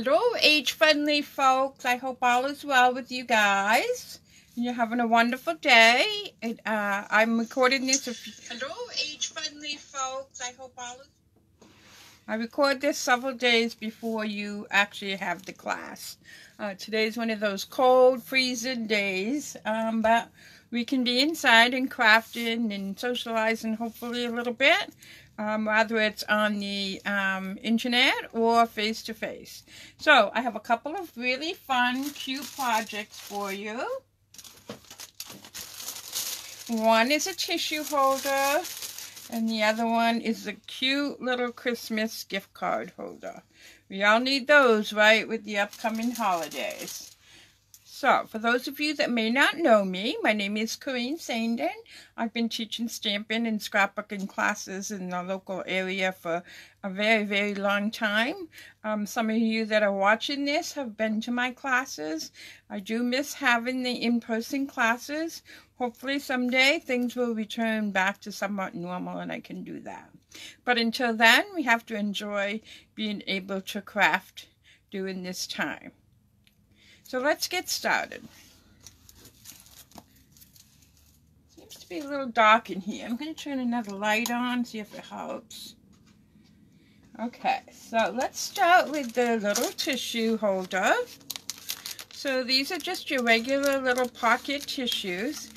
Hello, age-friendly folks. I hope all is well with you guys. And you're having a wonderful day. I'm recording this. Hello, age-friendly folks. I hope all is. I record this several days before you actually have the class. Today's one of those cold, freezing days, but we can be inside and crafting and socializing hopefully a little bit, whether it's on the internet or face-to-face. So I have a couple of really fun, cute projects for you. One is a tissue holder, and the other one is a cute little Christmas gift card holder. We all need those, right, with the upcoming holidays. So, for those of you that may not know me, my name is Corinne Sandin. I've been teaching stamping and scrapbooking classes in the local area for a very, very long time. Some of you that are watching this have been to my classes. I do miss having the in-person classes. Hopefully someday things will return back to somewhat normal and I can do that. But until then, we have to enjoy being able to craft during this time. So let's get started. Seems to be a little dark in here. I'm going to turn another light on, see if it helps. Okay, so let's start with the little tissue holder. So these are just your regular little pocket tissues.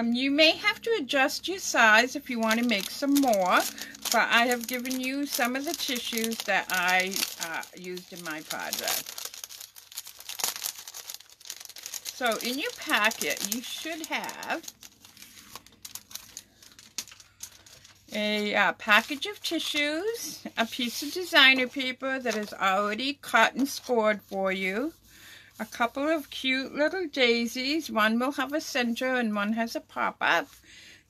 You may have to adjust your size if you want to make some more, but I have given you some of the tissues that I used in my project. So in your packet, you should have a package of tissues, a piece of designer paper that is already cut and scored for you, a couple of cute little daisies. One will have a center and one has a pop-up,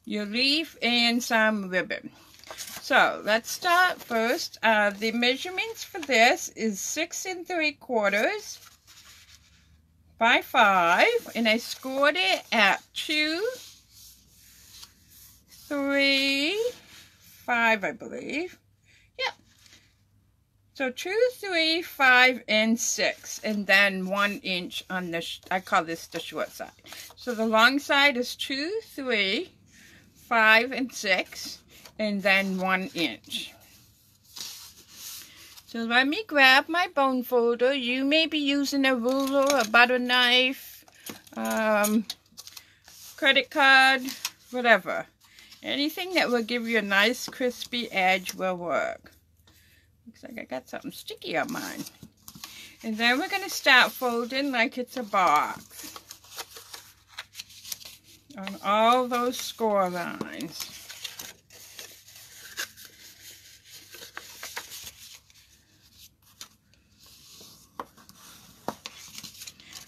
your leaf, and some ribbon. So let's start first. The measurements for this is 6 3/4 by 5, and I scored it at 2, 3, 5, I believe. Yep. So 2, 3, 5, and 6, and then 1 inch on the, I call this the short side. So the long side is 2, 3, 5, and 6, and then 1 inch. So let me grab my bone folder. You may be using a ruler, a butter knife, credit card, whatever. Anything that will give you a nice crispy edge will work. Looks like I got something sticky on mine. And then we're going to start folding like it's a box on all those score lines.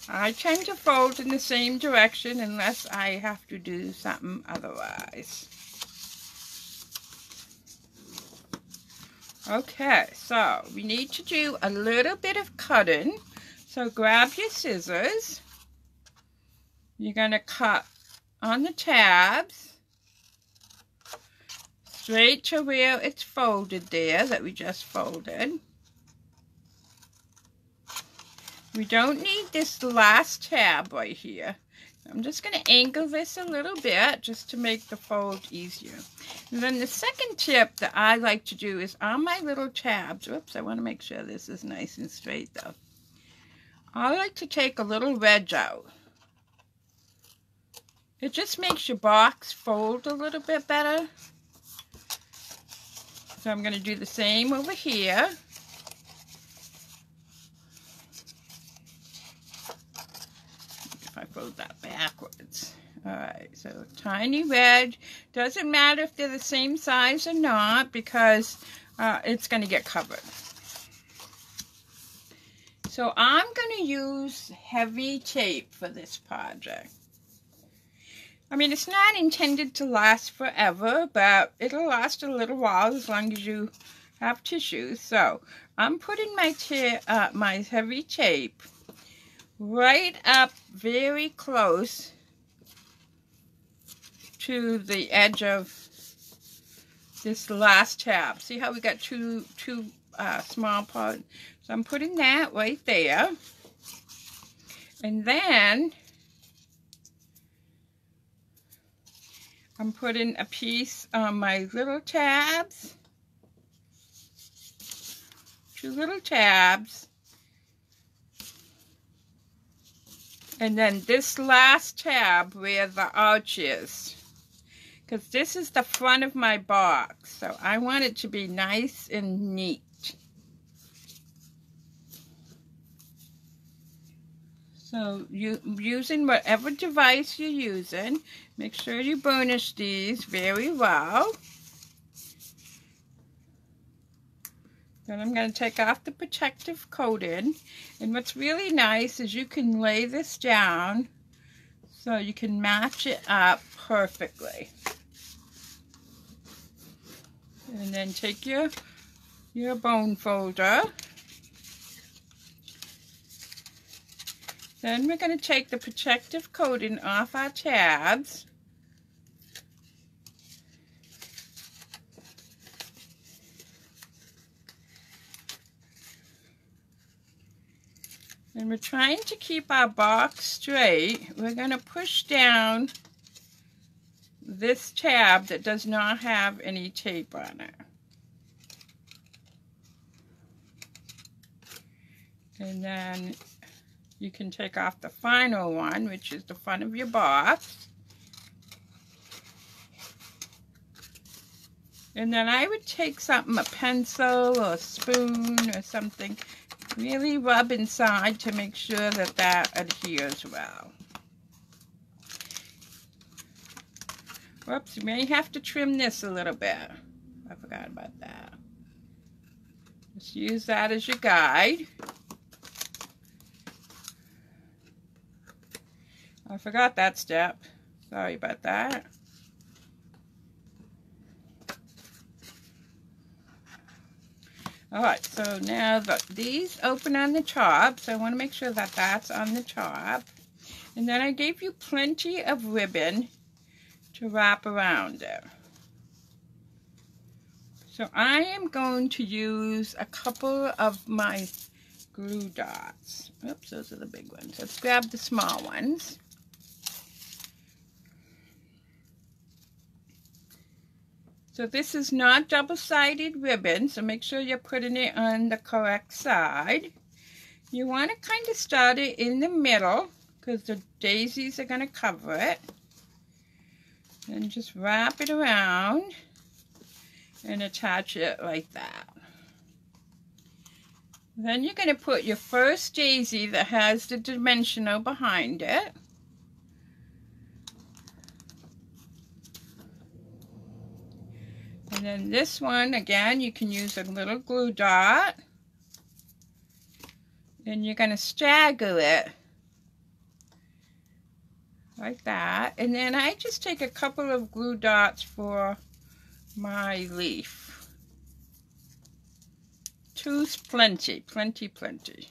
I tend to fold in the same direction unless I have to do something otherwise. Okay, so we need to do a little bit of cutting. So grab your scissors. You're going to cut on the tabs straight to where it's folded there that we just folded. We don't need this last tab right here. I'm just going to angle this a little bit just to make the fold easier. And then the second tip that I like to do is on my little tabs. Oops, I want to make sure this is nice and straight though. I like to take a little wedge out. It just makes your box fold a little bit better. So I'm going to do the same over here. I fold that backwards. Alright, so tiny wedge. Doesn't matter if they're the same size or not because it's going to get covered. So I'm going to use heavy tape for this project. I mean, it's not intended to last forever, but it'll last a little while as long as you have tissue. So I'm putting my heavy tape right up very close to the edge of this last tab. See how we got two small parts? So I'm putting that right there. And then I'm putting a piece on my little tabs. 2 little tabs. And then this last tab where the arch is. Because this is the front of my box. So I want it to be nice and neat. So using whatever device you're using, make sure you burnish these very well. Then I'm going to take off the protective coating. And what's really nice is you can lay this down so you can match it up perfectly. And then take your bone folder. Then we're going to take the protective coating off our tabs. And we're trying to keep our box straight. We're going to push down this tab that does not have any tape on it. And then you can take off the final one, which is the front of your box. And then I would take something, a pencil or a spoon or something, really rub inside to make sure that that adheres well. Whoops, you may have to trim this a little bit. I forgot about that. Just use that as your guide. I forgot that step. Sorry about that. Alright, so now these open on the top, so I want to make sure that that's on the top. And then I gave you plenty of ribbon to wrap around it. So I am going to use a couple of my glue dots. Oops, those are the big ones. Let's grab the small ones. So this is not double-sided ribbon, so make sure you're putting it on the correct side. You want to kind of start it in the middle because the daisies are going to cover it. And just wrap it around and attach it like that. Then you're going to put your first daisy that has the dimensional behind it. And then this one, again, you can use a little glue dot. And you're going to stagger it like that. And then I just take a couple of glue dots for my leaf. 2's plenty, plenty.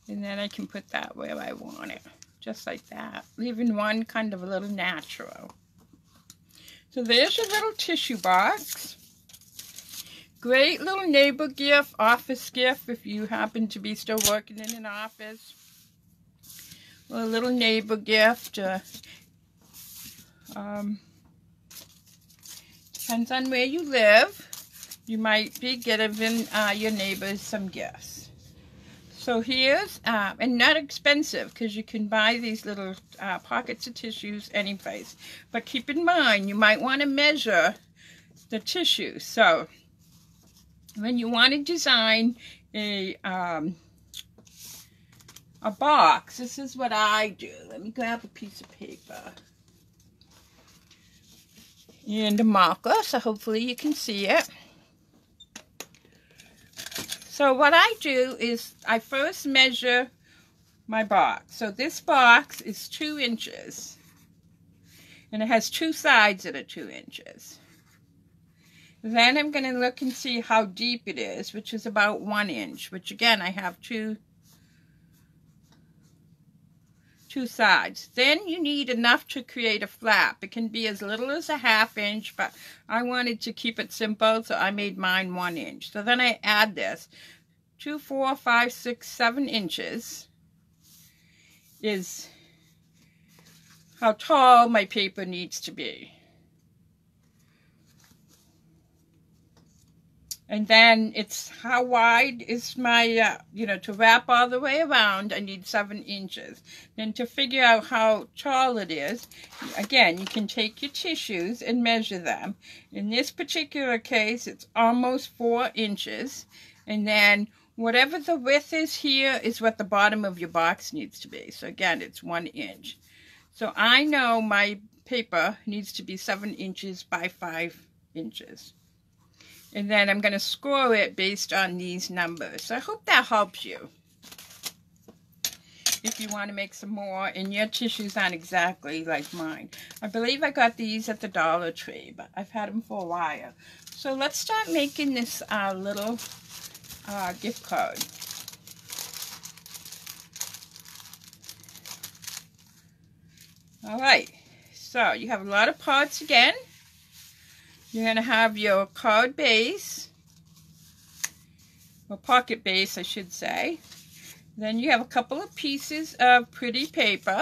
And then I can put that where I want it, just like that. Leaving one kind of a little natural. So there's your little tissue box. Great little neighbor gift, office gift if you happen to be still working in an office. Or a little neighbor gift. Depends on where you live. You might be giving your neighbors some gifts. So here's, and not expensive because you can buy these little pockets of tissues any place. But keep in mind, you might want to measure the tissue. So when you want to design a box, this is what I do. Let me grab a piece of paper and a marker, so hopefully you can see it. So what I do is I first measure my box. So this box is 2 inches. And it has 2 sides that are 2 inches. Then I'm going to look and see how deep it is, which is about 1 inch. Which again, I have two sides. Then you need enough to create a flap. It can be as little as a 1/2 inch, but I wanted to keep it simple, so I made mine 1 inch. So then I add this. 2, 4, 5, 6, 7 inches is how tall my paper needs to be. And then it's how wide is my, to wrap all the way around, I need 7 inches. Then to figure out how tall it is, again, you can take your tissues and measure them. In this particular case, it's almost 4 inches. And then whatever the width is here is what the bottom of your box needs to be. So again, it's 1 inch. So I know my paper needs to be 7 inches by 5 inches. And then I'm going to score it based on these numbers. So I hope that helps you. If you want to make some more and your tissues aren't exactly like mine. I believe I got these at the Dollar Tree, but I've had them for a while. So let's start making this little gift card. All right. So you have a lot of parts again. You're going to have your card base, or pocket base, I should say. Then you have a couple of pieces of pretty paper,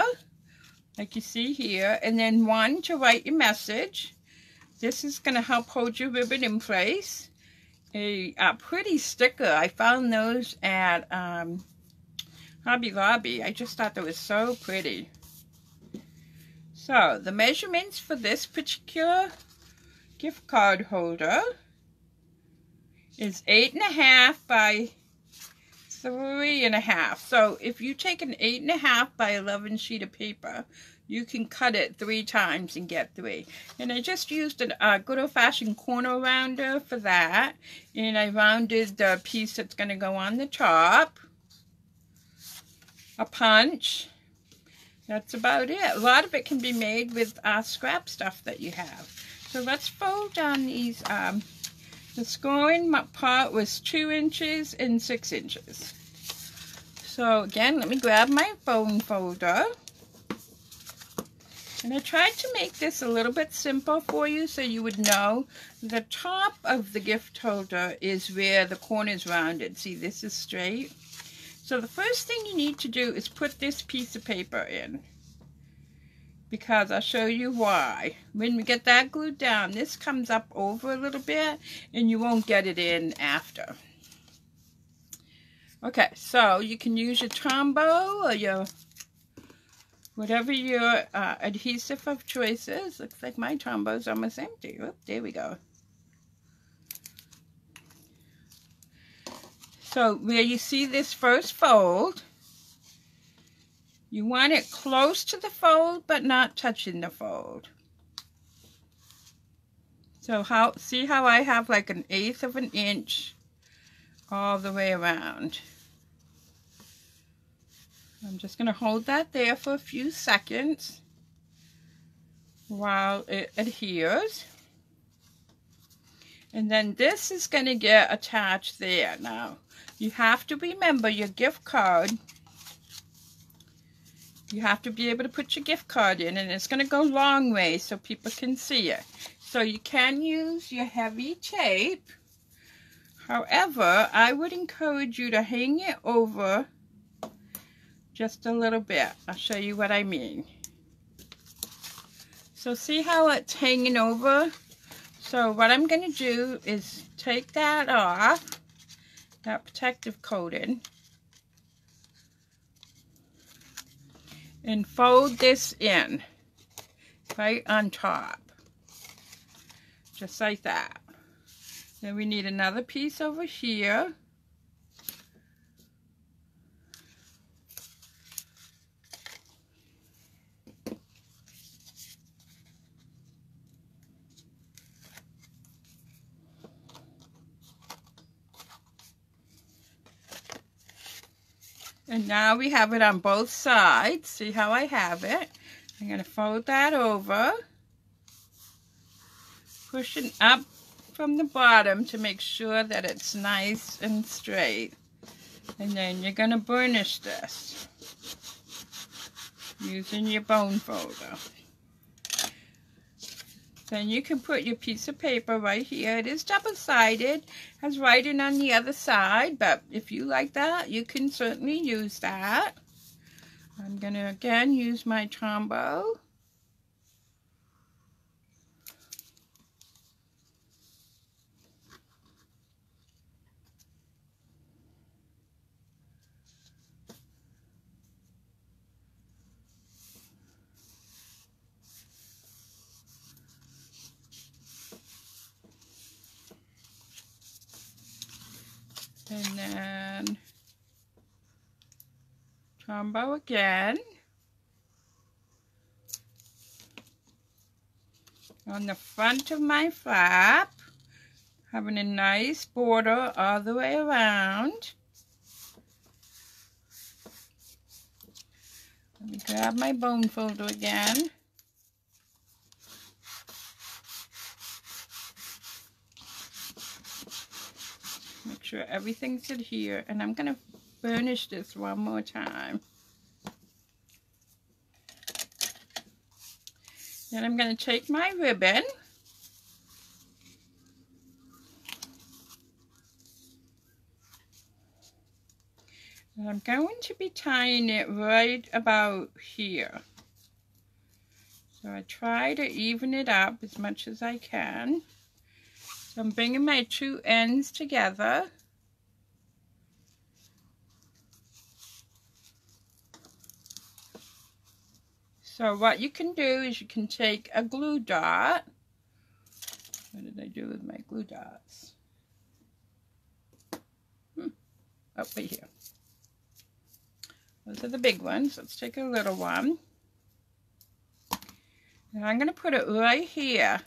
like you see here, and then one to write your message. This is going to help hold your ribbon in place. A pretty sticker. I found those at Hobby Lobby. I just thought they were so pretty. So, the measurements for this particular gift card holder is 8.5 by 3.5. So if you take an 8.5 by 11 sheet of paper, you can cut it 3 times and get 3. And I just used a good old-fashioned corner rounder for that. And I rounded the piece that's going to go on the top. A punch. That's about it. A lot of it can be made with scrap stuff that you have. So let's fold down these. The scoring part was 2 inches and 6 inches. So again, let me grab my bone folder. And I tried to make this a little bit simple for you so you would know the top of the gift holder is where the corner is rounded. See, this is straight. So the first thing you need to do is put this piece of paper in. Because I'll show you why. When we get that glued down, this comes up over a little bit and you won't get it in after. Okay, so you can use your Tombow or your whatever your adhesive of choice is. Looks like my Tombow's almost empty. Oop, there we go. So where you see this first fold, you want it close to the fold, but not touching the fold. So see how I have like 1/8 of an inch all the way around. I'm just going to hold that there for a few seconds while it adheres. And then this is going to get attached there. Now, you have to remember your gift card. You have to be able to put your gift card in, and it's going to go long way so people can see it. So you can use your heavy tape. However, I would encourage you to hang it over just a little bit. I'll show you what I mean. So see how it's hanging over? So what I'm going to do is take that off, that protective coating, and fold this in right on top, just like that. Then we need another piece over here. And now we have it on both sides. See how I have it? I'm going to fold that over, pushing up from the bottom to make sure that it's nice and straight. And then you're going to burnish this using your bone folder. Then you can put your piece of paper right here. It is double-sided, has writing on the other side, but if you like that, you can certainly use that. I'm going to again use my Tombow. And then Tombow again on the front of my flap, having a nice border all the way around. Let me grab my bone folder again. Make sure everything's adhered, and I'm going to burnish this one more time. Then I'm going to take my ribbon and I'm going to be tying it right about here. So I try to even it up as much as I can. So I'm bringing my two ends together. So what you can do is you can take a glue dot. What did I do with my glue dots? Over here. Those are the big ones. Let's take a little one. And I'm going to put it right here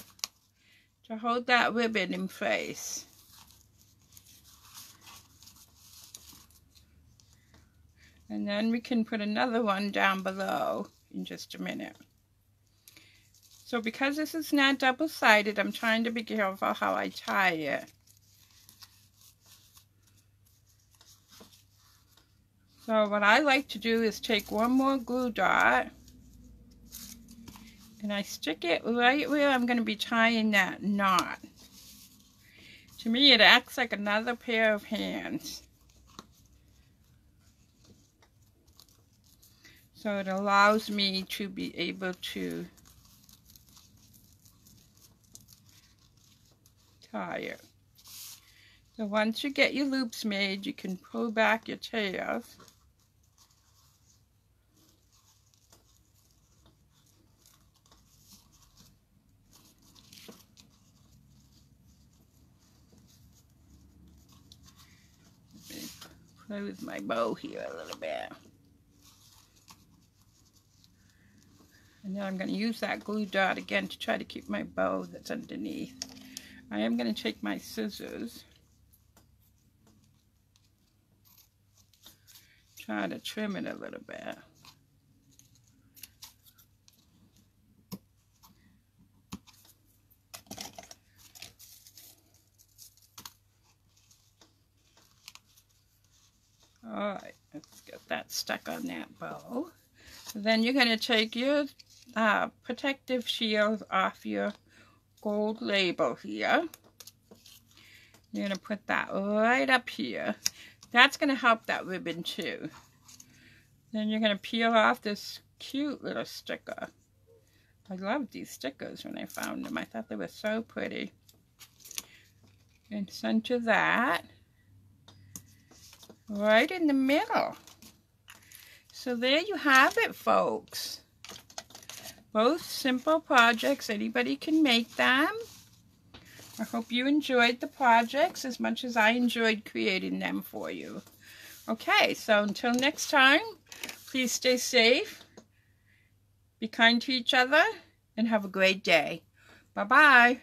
to hold that ribbon in place. And then we can put another one down below in just a minute. So because this is not double-sided, I'm trying to be careful how I tie it. So what I like to do is take one more glue dot and I stick it right where I'm going to be tying that knot. To me, it acts like another pair of hands. So it allows me to be able to tie it. So once you get your loops made, you can pull back your tails. Play with my bow here a little bit. And then I'm going to use that glue dot again to try to keep my bow that's underneath. I am going to take my scissors, try to trim it a little bit. Alright, let's get that stuck on that bow. Then you're going to take your protective shield off your gold label here. You're going to put that right up here. That's going to help that ribbon too. Then you're going to peel off this cute little sticker. I loved these stickers when I found them. I thought they were so pretty. And center that right in the middle. So there you have it, folks. Both simple projects. Anybody can make them. I hope you enjoyed the projects as much as I enjoyed creating them for you. Okay, so until next time, please stay safe, be kind to each other, and have a great day. Bye-bye.